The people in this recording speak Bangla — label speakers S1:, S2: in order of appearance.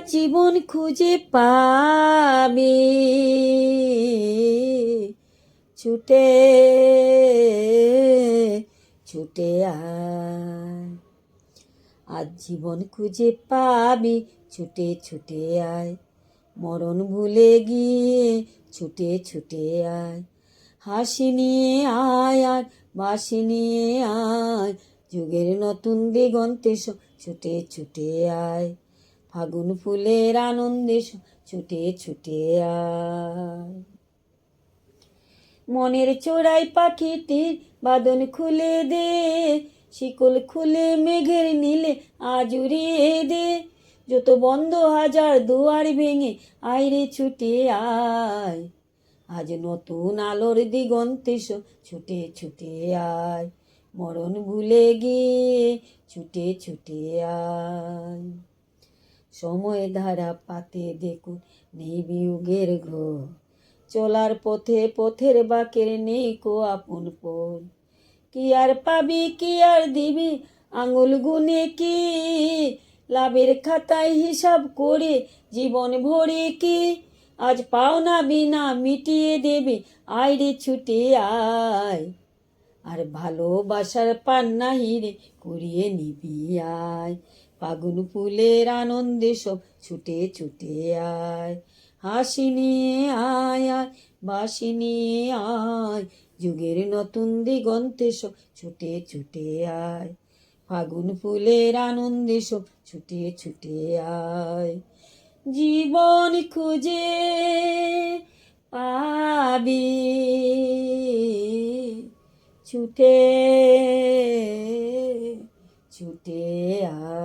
S1: জীবন খুঁজে পাবি, ছুটে ছুটে আয়। আজ জীবন খুঁজে পাবি, ছুটে ছুটে আয়। মরণ ভুলে গিয়ে ছুটে ছুটে আয়। হাসি নিয়ে আয় আর বাঁশি নিয়ে আয়, যুগের নতুন দিগন্তে ছুটে ছুটে আয়। ফাগুন ফুলের আনন্দে ছুটে ছুটে আয়। মনের চোরাই পাখিটির বাঁধন খুলে দে, শিকল খুলে মেঘের নীলে আজ উড়িয়ে দে। যত বন্ধ হাজার দুয়ার ভেঙে আইরে ছুটে আয়। আজ নতুন আলোর দিগন্তে ছুটে ছুটে আয়। মরণ ভুলে গিয়ে ছুটে ছুটে আয়। সময় ধারা পাতে দেখুন নেই বিয়োগের ঘোর, চলার পথে পথের বাঁকের নেই কো আপন পর। কি আর পাবি কি আর দিবি আঙুল গুনে কি, লাভের খাতায় হিসাব করে জীবন ভরে কি। আজ পাওনা বিনা মিটিয়ে দেবে আইরে ছুটে আয়। আর ভালোবাসার পান্না হিরে কুড়িয়ে নিবি আয়। ফাগুন ফুলের আনন্দে সব ছুটে ছুটে আয়। হাসি নিয়ে আয় আয়, বাঁশি নিয়ে আয়, যুগের নতুন দিগন্তে সব ছুটে ছুটে আয়। ফাগুন ফুলের আনন্দে সব ছুটে ছুটে আয়। জীবন খুঁজে পাবি, ছুটে ছুটে আয়।